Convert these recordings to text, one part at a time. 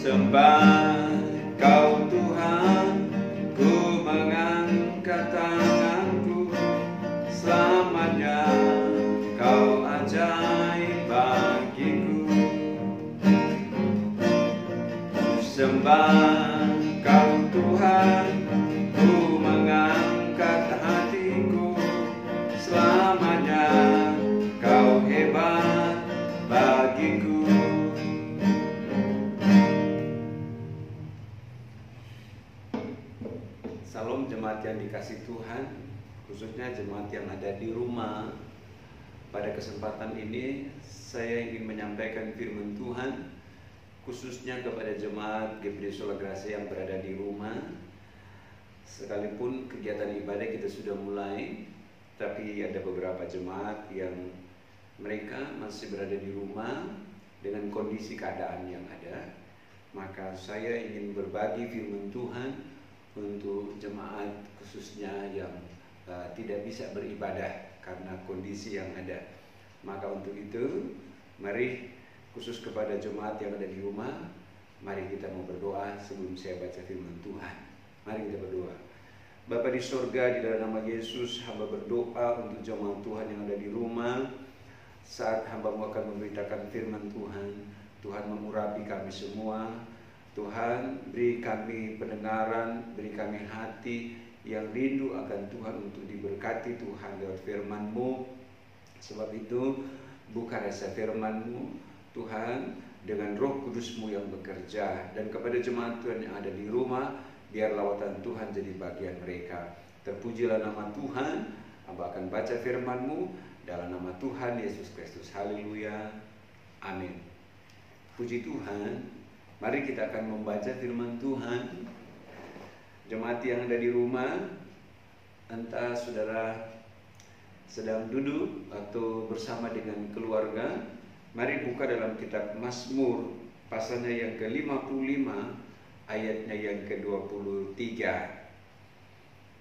Sembah Kau Tuhan, ku mengangkat tanganku. Selamanya Kau ajaib bagiku. Sembah Kau Tuhan, ku mengangkat hatiku. Selamanya Kau hebat bagiku. Salam jemaat yang dikasih Tuhan, khususnya jemaat yang ada di rumah. Pada kesempatan ini saya ingin menyampaikan firman Tuhan khususnya kepada jemaat GPD Sola Gracia yang berada di rumah. Sekalipun kegiatan ibadah kita sudah mulai, tapi ada beberapa jemaat yang mereka masih berada di rumah dengan kondisi keadaan yang ada. Maka saya ingin berbagi firman Tuhan untuk jemaat khususnya yang tidak bisa beribadah karena kondisi yang ada. Maka untuk itu, mari khusus kepada jemaat yang ada di rumah, mari kita mau berdoa sebelum saya baca firman Tuhan. Mari kita berdoa. Bapa di surga, di dalam nama Yesus, hamba berdoa untuk jemaat Tuhan yang ada di rumah. Saat hamba-Mu akan memberitakan firman Tuhan, Tuhan mengurapi kami semua. Tuhan, beri kami pendengaran, beri kami hati yang rindu akan Tuhan untuk diberkati Tuhan lewat firman-Mu. Sebab itu, buka rasa firman-Mu, Tuhan, dengan Roh Kudus-Mu yang bekerja. Dan kepada jemaat Tuhan yang ada di rumah, biar lawatan Tuhan jadi bagian mereka. Terpujilah nama Tuhan. Hamba akan baca firman-Mu dalam nama Tuhan Yesus Kristus. Haleluya. Amin. Puji Tuhan. Mari kita akan membaca firman Tuhan. Jemaat yang ada di rumah, entah saudara sedang duduk atau bersama dengan keluarga, mari buka dalam kitab Mazmur pasalnya yang ke-55 ayatnya yang ke-23.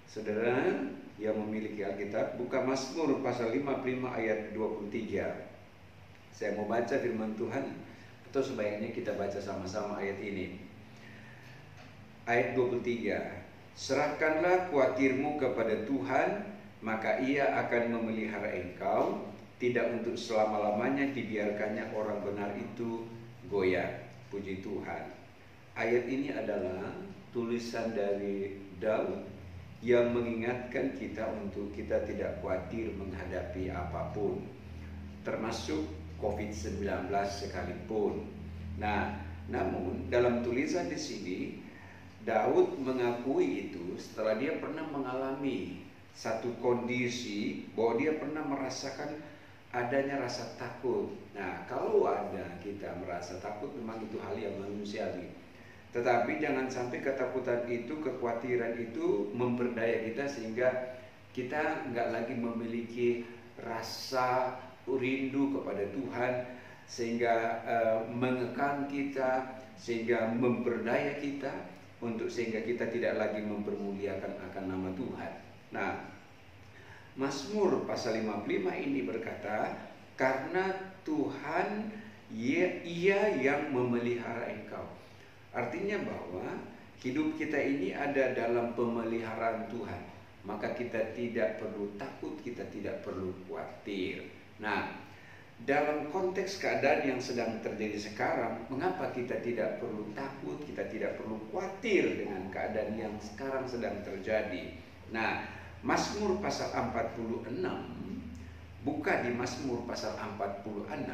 Saudara yang memiliki Alkitab, buka Mazmur pasal 55 ayat 23. Saya mau baca firman Tuhan, atau sebaiknya kita baca sama-sama ayat ini. Ayat 23. Serahkanlah khawatirmu kepada Tuhan, maka Ia akan memelihara engkau. Tidak untuk selama-lamanya dibiarkannya orang benar itu goyah. Puji Tuhan. Ayat ini adalah tulisan dari Daud yang mengingatkan kita untuk kita tidak khawatir menghadapi apapun, termasuk COVID-19 sekalipun. Nah, namun dalam tulisan di sini Daud mengakui itu setelah dia pernah mengalami satu kondisi bahwa dia pernah merasakan adanya rasa takut. Nah, kalau ada kita merasa takut, memang itu hal yang manusiawi. Tetapi jangan sampai ketakutan itu, kekhawatiran itu memperdaya kita sehingga kita nggak lagi memiliki rasa rindu kepada Tuhan, sehingga mengekang kita, sehingga memperdaya kita sehingga kita tidak lagi mempermuliakan akan nama Tuhan. Nah, Mazmur pasal 55 ini berkata, karena Tuhan Ia yang memelihara engkau. Artinya bahwa hidup kita ini ada dalam pemeliharaan Tuhan. Maka kita tidak perlu takut, kita tidak perlu khawatir. Nah, dalam konteks keadaan yang sedang terjadi sekarang, mengapa kita tidak perlu takut, kita tidak perlu khawatir dengan keadaan yang sekarang sedang terjadi? Nah, Mazmur pasal 46, buka di Mazmur pasal 46,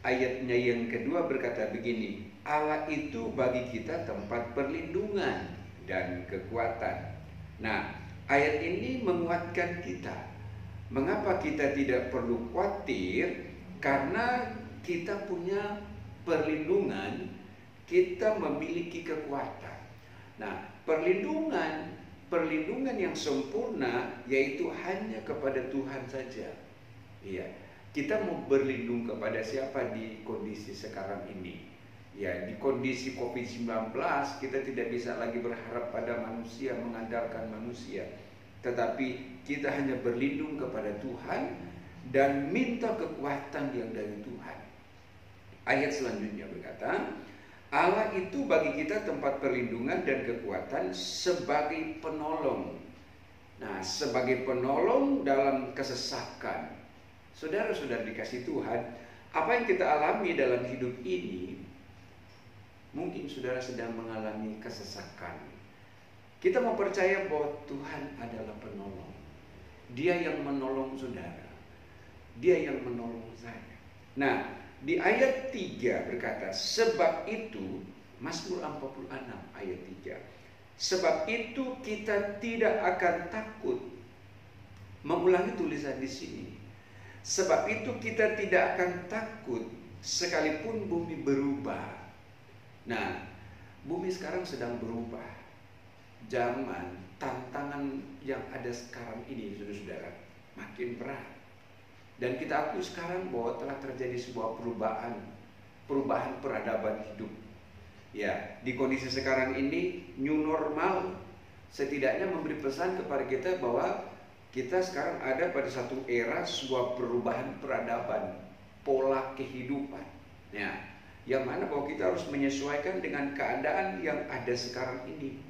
ayatnya yang kedua berkata begini, Allah itu bagi kita tempat perlindungan dan kekuatan. Nah, ayat ini menguatkan kita. Mengapa kita tidak perlu khawatir? Karena kita punya perlindungan, kita memiliki kekuatan. Nah, perlindungan yang sempurna yaitu hanya kepada Tuhan saja. Iya, kita mau berlindung kepada siapa di kondisi sekarang ini? Ya, di kondisi COVID-19 kita tidak bisa lagi berharap pada manusia, mengandalkan manusia. Tetapi kita hanya berlindung kepada Tuhan dan minta kekuatan yang dari Tuhan. Ayat selanjutnya berkata, Allah itu bagi kita tempat perlindungan dan kekuatan sebagai penolong. Nah, sebagai penolong dalam kesesakan. Saudara-saudara dikasih Tuhan, apa yang kita alami dalam hidup ini, mungkin saudara sedang mengalami kesesakan. Kita mau percaya bahwa Tuhan adalah penolong. Dia yang menolong saudara. Dia yang menolong saya. Nah, di ayat 3 berkata, sebab itu, Mazmur 46 ayat 3. Sebab itu kita tidak akan takut. Mengulangi tulisan di sini. Sebab itu kita tidak akan takut sekalipun bumi berubah. Nah, bumi sekarang sedang berubah. Zaman, tantangan yang ada sekarang ini, saudara-saudara, makin berat. Dan kita akui sekarang bahwa telah terjadi sebuah perubahan peradaban hidup. Ya, di kondisi sekarang ini new normal setidaknya memberi pesan kepada kita bahwa kita sekarang ada pada satu era sebuah perubahan peradaban, pola kehidupan. Ya, yang mana bahwa kita harus menyesuaikan dengan keadaan yang ada sekarang ini.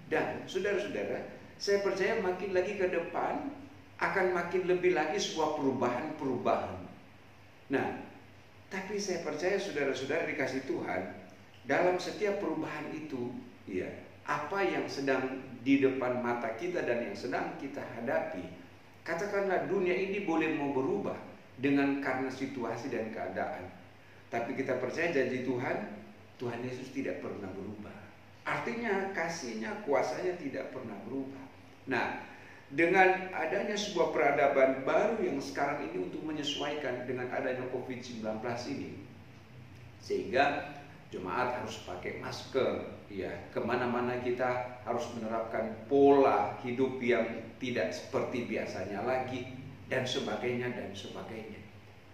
Dan saudara-saudara, saya percaya makin lagi ke depan akan makin lebih lagi sebuah perubahan. Nah, tapi saya percaya saudara-saudara dikasih Tuhan, dalam setiap perubahan itu, ya, apa yang sedang di depan mata kita dan yang sedang kita hadapi, katakanlah dunia ini boleh mau berubah karena situasi dan keadaan. Tapi kita percaya janji Tuhan, Tuhan Yesus tidak pernah berubah. Artinya kasihnya, kuasanya tidak pernah berubah. Nah, dengan adanya sebuah peradaban baru yang sekarang ini untuk menyesuaikan dengan adanya COVID-19 ini, sehingga jemaat harus pakai masker, ya, kemana-mana kita harus menerapkan pola hidup yang tidak seperti biasanya lagi, dan sebagainya dan sebagainya.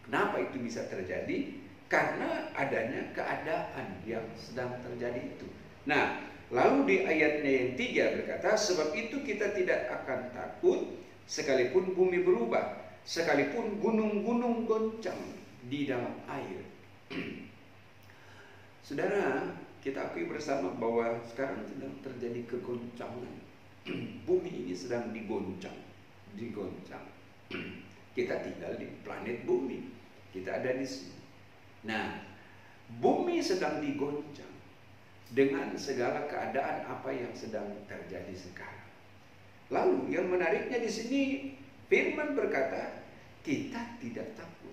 Kenapa itu bisa terjadi? Karena adanya keadaan yang sedang terjadi itu. Nah, lalu di ayatnya yang 3 berkata, sebab itu kita tidak akan takut sekalipun bumi berubah, sekalipun gunung-gunung goncang di dalam air. Saudara, kita akui bersama bahwa sekarang sedang terjadi kegoncangan. Bumi ini sedang digoncang. Kita tinggal di planet bumi. Kita ada di sini. Nah, bumi sedang digoncang dengan segala keadaan apa yang sedang terjadi sekarang. Lalu yang menariknya di sini, firman berkata, kita tidak takut.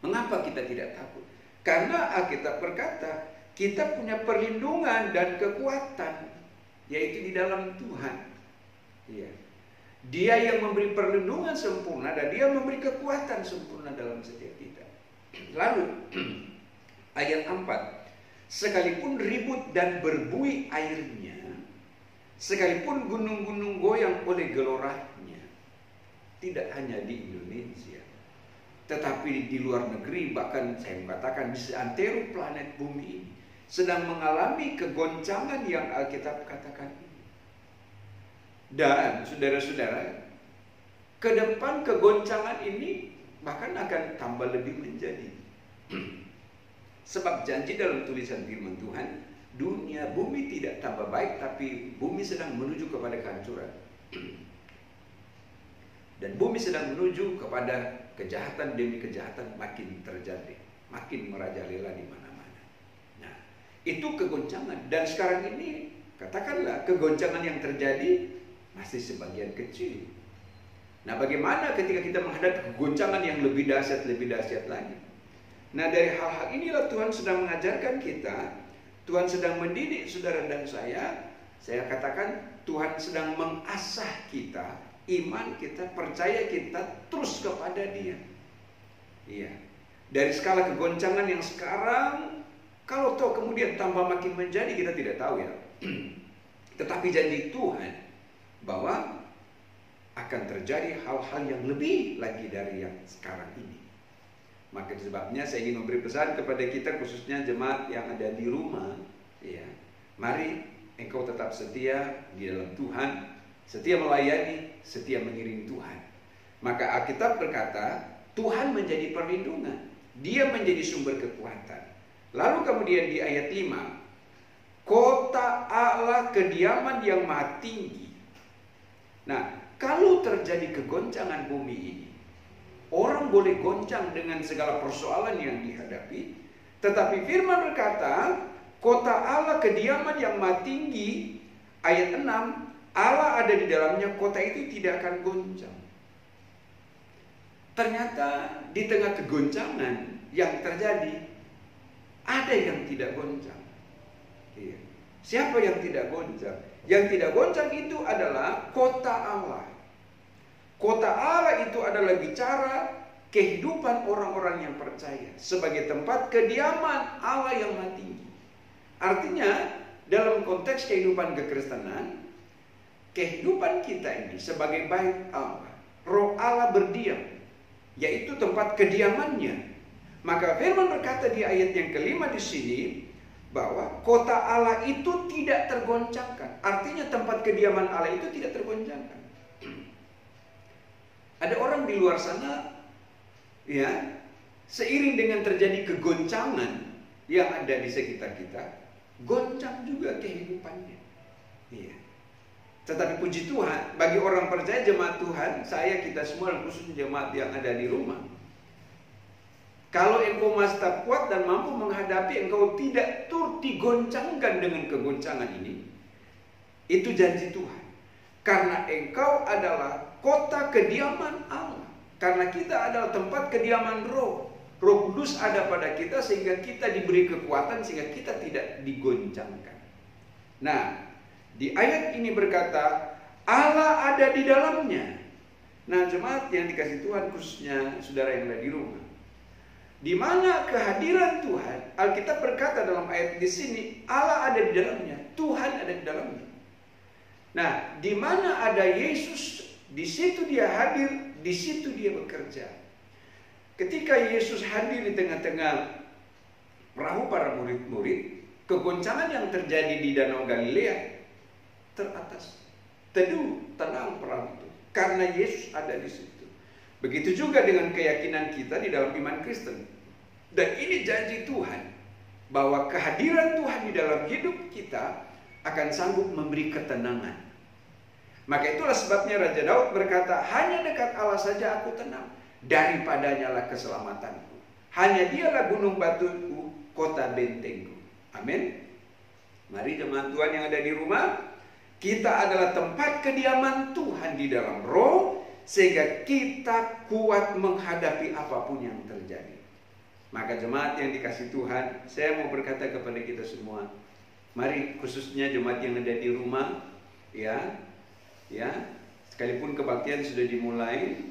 Mengapa kita tidak takut? Karena Alkitab berkata, kita punya perlindungan dan kekuatan, yaitu di dalam Tuhan. Ya. Dia yang memberi perlindungan sempurna dan dia memberi kekuatan sempurna dalam setiap kita. Lalu ayat 4, sekalipun ribut dan berbuih airnya, sekalipun gunung-gunung goyang oleh geloranya, tidak hanya di Indonesia, tetapi di luar negeri, bahkan saya mengatakan di seantero planet bumi ini sedang mengalami kegoncangan yang Alkitab katakan ini. Dan saudara-saudara, ke depan kegoncangan ini bahkan akan tambah lebih menjadi. Sebab janji dalam tulisan firman Tuhan, dunia bumi tidak tambah baik, tapi bumi sedang menuju kepada kehancuran. Dan bumi sedang menuju kepada kejahatan demi kejahatan makin terjadi, makin merajalela di mana-mana. Nah, itu kegoncangan. Dan sekarang ini, katakanlah kegoncangan yang terjadi masih sebagian kecil. Nah, bagaimana ketika kita menghadapi kegoncangan yang lebih dahsyat lagi? Nah, dari hal-hal inilah Tuhan sedang mengajarkan kita, Tuhan sedang mendidik saudara dan saya katakan Tuhan sedang mengasah kita, iman kita, percaya kita terus kepada Dia. Iya. Dari skala kegoncangan yang sekarang, kalau toh kemudian tambah makin menjadi, kita tidak tahu ya. Tetapi janji Tuhan bahwa akan terjadi hal-hal yang lebih lagi dari yang sekarang ini. Maka sebabnya saya ingin memberi pesan kepada kita, khususnya jemaat yang ada di rumah, ya, mari engkau tetap setia di dalam Tuhan, setia melayani, setia mengiring Tuhan. Maka Alkitab berkata, Tuhan menjadi perlindungan, Dia menjadi sumber kekuatan. Lalu kemudian di ayat 5, kota Allah kediaman yang maha tinggi. Nah, kalau terjadi kegoncangan bumi ini, orang boleh goncang dengan segala persoalan yang dihadapi, tetapi firman berkata, kota Allah kediaman yang maha tinggi. Ayat 6, Allah ada di dalamnya, kota itu tidak akan goncang. Ternyata di tengah kegoncangan yang terjadi, ada yang tidak goncang. Iya. Siapa yang tidak goncang? Yang tidak goncang itu adalah kota Allah. Kota Allah itu adalah bicara kehidupan orang-orang yang percaya sebagai tempat kediaman Allah yang maha tinggi. Artinya dalam konteks kehidupan kekristenan, kehidupan kita ini sebagai bait Allah, Roh Allah berdiam, yaitu tempat kediamannya. Maka firman berkata di ayat yang kelima di sini bahwa kota Allah itu tidak tergoncangkan. Artinya tempat kediaman Allah itu tidak tergoncangkan. Ada orang di luar sana, ya, seiring dengan terjadi kegoncangan yang ada di sekitar kita, goncang juga kehidupannya. Iya. Tetapi puji Tuhan, bagi orang percaya jemaat Tuhan, kita semua khususnya jemaat yang ada di rumah, kalau engkau masih tak kuat dan mampu menghadapi, engkau tidak turut digoncangkan dengan kegoncangan ini, itu janji Tuhan. Karena engkau adalah kota kediaman Allah. Karena kita adalah tempat kediaman Roh. Roh Kudus ada pada kita sehingga kita diberi kekuatan sehingga kita tidak digoncangkan. Nah, di ayat ini berkata, Allah ada di dalamnya. Nah, jemaat yang dikasih Tuhan, khususnya saudara yang ada di rumah, di mana kehadiran Tuhan, Alkitab berkata dalam ayat di sini, Allah ada di dalamnya, Tuhan ada di dalamnya. Nah, di mana ada Yesus, di situ dia hadir, di situ dia bekerja. Ketika Yesus hadir di tengah-tengah perahu para murid-murid, kegoncangan yang terjadi di Danau Galilea teratas, teduh, tenang perahu itu, karena Yesus ada di situ. Begitu juga dengan keyakinan kita di dalam iman Kristen. Dan ini janji Tuhan, bahwa kehadiran Tuhan di dalam hidup kita akan sanggup memberi ketenangan. Maka itulah sebabnya Raja Daud berkata, hanya dekat Allah saja aku tenang, daripadanya lah keselamatanku. Hanya dialah gunung batuku, kota bentengku. Amin. Mari jemaat Tuhan yang ada di rumah, kita adalah tempat kediaman Tuhan di dalam Roh, sehingga kita kuat menghadapi apapun yang terjadi. Maka jemaat yang dikasih Tuhan, saya mau berkata kepada kita semua, mari khususnya jemaat yang ada di rumah, ya, sekalipun kebaktian sudah dimulai,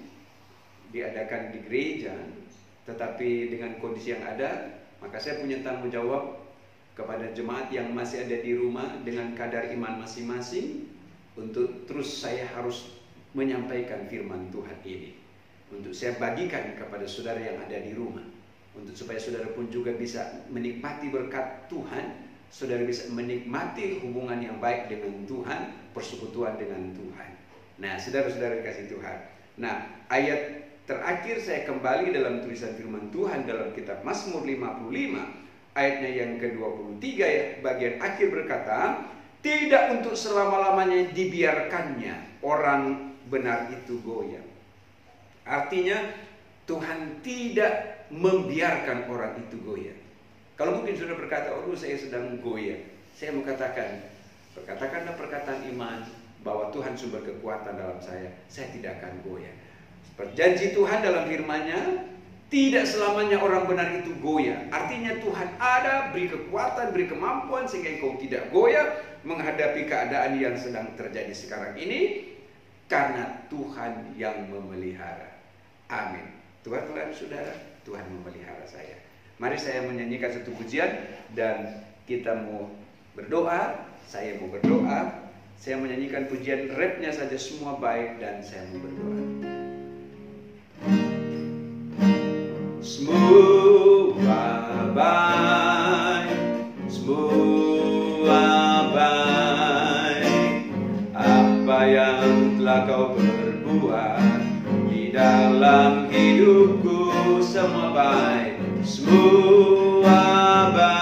diadakan di gereja, tetapi dengan kondisi yang ada, maka saya punya tanggung jawab kepada jemaat yang masih ada di rumah dengan kadar iman masing-masing, untuk terus saya harus menyampaikan firman Tuhan ini, untuk saya bagikan kepada saudara yang ada di rumah, untuk supaya saudara pun juga bisa menikmati berkat Tuhan, saudara bisa menikmati hubungan yang baik dengan Tuhan, persekutuan dengan Tuhan. Nah, saudara-saudara dikasih Tuhan. Nah, ayat terakhir saya kembali dalam tulisan firman Tuhan dalam kitab Mazmur 55, ayatnya yang ke-23, ya, bagian akhir berkata, tidak untuk selama-lamanya dibiarkannya orang benar itu goyah. Artinya Tuhan tidak membiarkan orang itu goyah. Kalau mungkin sudah berkata, oh saya sedang goyah, saya mau katakan, berkatakanlah perkataan iman bahwa Tuhan sumber kekuatan dalam saya tidak akan goyah. Perjanji Tuhan dalam firman-Nya, tidak selamanya orang benar itu goyah. Artinya Tuhan ada, beri kekuatan, beri kemampuan sehingga engkau tidak goyah menghadapi keadaan yang sedang terjadi sekarang ini, karena Tuhan yang memelihara. Amin. Tuhan saudara, Tuhan memelihara saya. Mari saya menyanyikan satu pujian dan kita mau berdoa. Saya mau berdoa. Saya menyanyikan pujian, rapnya saja semua baik, dan saya mau berdoa. Semua baik, semua baik, apa yang telah kau perbuat di dalam hidupku, semua baik, semua baik.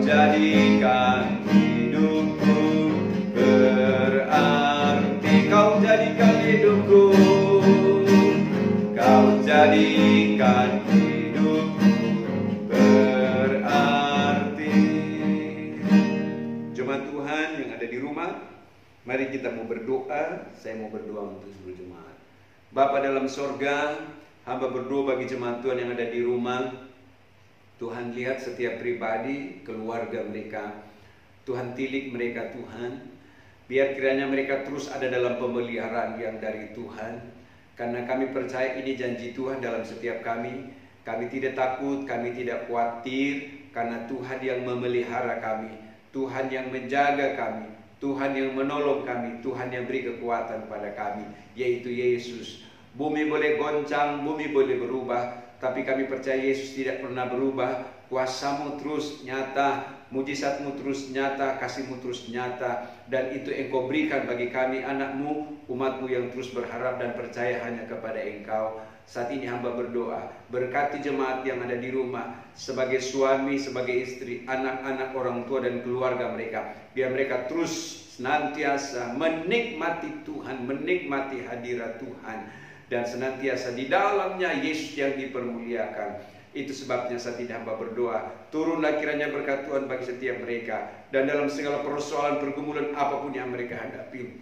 jadikan hidupku berarti. Kau jadikan hidupku, Kau jadikan hidupku berarti. Jemaat Tuhan yang ada di rumah, mari kita mau berdoa. Saya mau berdoa untuk seluruh jemaat. Bapa dalam sorga, hamba berdoa bagi jemaat Tuhan yang ada di rumah. Tuhan lihat setiap pribadi, keluarga mereka. Tuhan tilik mereka Tuhan. Biar kiranya mereka terus ada dalam pemeliharaan yang dari Tuhan. Karena kami percaya ini janji Tuhan dalam setiap kami. Kami tidak takut, kami tidak khawatir. Karena Tuhan yang memelihara kami, Tuhan yang menjaga kami, Tuhan yang menolong kami, Tuhan yang beri kekuatan pada kami, yaitu Yesus. Bumi boleh goncang, bumi boleh berubah, tapi kami percaya Yesus tidak pernah berubah. Kuasamu terus nyata, mujizatmu terus nyata, kasihmu terus nyata. Dan itu Engkau berikan bagi kami anak-Mu, umat-Mu yang terus berharap dan percaya hanya kepada Engkau. Saat ini hamba berdoa, berkati jemaat yang ada di rumah, sebagai suami, sebagai istri, anak-anak, orang tua dan keluarga mereka. Biar mereka terus senantiasa menikmati Tuhan, menikmati hadirat Tuhan, dan senantiasa di dalamnya Yesus yang dipermuliakan. Itu sebabnya saat ini hamba berdoa, turunlah kiranya berkat Tuhan bagi setiap mereka. Dan dalam segala persoalan, pergumulan apapun yang mereka hadapi,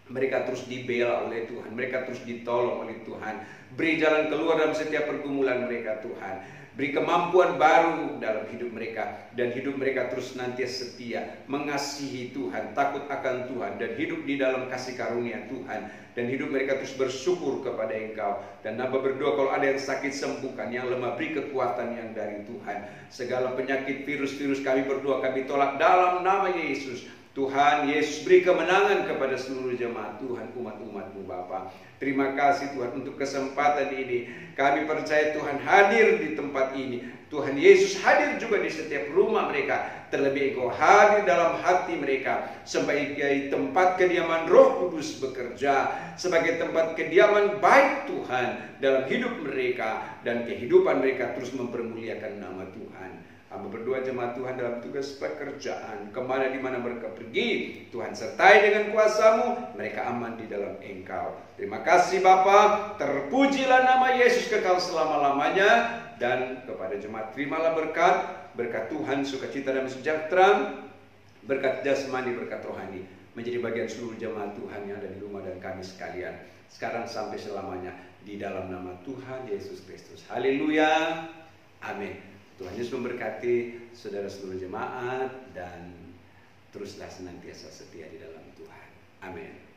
mereka terus dibela oleh Tuhan, mereka terus ditolong oleh Tuhan. Beri jalan keluar dalam setiap pergumulan mereka Tuhan. Beri kemampuan baru dalam hidup mereka. Dan hidup mereka terus nanti setia, mengasihi Tuhan, takut akan Tuhan, dan hidup di dalam kasih karunia Tuhan. Dan hidup mereka terus bersyukur kepada Engkau. Dan hamba berdoa kalau ada yang sakit sembuhkan, yang lemah beri kekuatan yang dari Tuhan. Segala penyakit virus-virus kami berdoa, kami tolak dalam nama Yesus. Tuhan Yesus beri kemenangan kepada seluruh jemaat Tuhan, umat-umat-Mu Bapa. Terima kasih Tuhan untuk kesempatan ini. Kami percaya Tuhan hadir di tempat ini. Tuhan Yesus hadir juga di setiap rumah mereka. Terlebih Engkau hadir dalam hati mereka, sebagai tempat kediaman Roh Kudus bekerja, sebagai tempat kediaman baik Tuhan dalam hidup mereka, dan kehidupan mereka terus mempermuliakan nama Tuhan. Hamba berdoa jemaat Tuhan dalam tugas pekerjaan, kemana dimana mereka pergi, Tuhan sertai dengan kuasa-Mu, mereka aman di dalam Engkau. Terima kasih Bapa, terpujilah nama Yesus kekal selama-lamanya. Dan kepada jemaat terimalah berkat Tuhan, sukacita dan sejahtera, berkat jasmani, berkat rohani, menjadi bagian seluruh jemaat Tuhan yang ada di rumah dan kami sekalian, sekarang sampai selamanya, di dalam nama Tuhan Yesus Kristus. Haleluya, amin. Tuhan Yesus memberkati saudara seluruh jemaat, dan teruslah senantiasa setia di dalam Tuhan. Amin.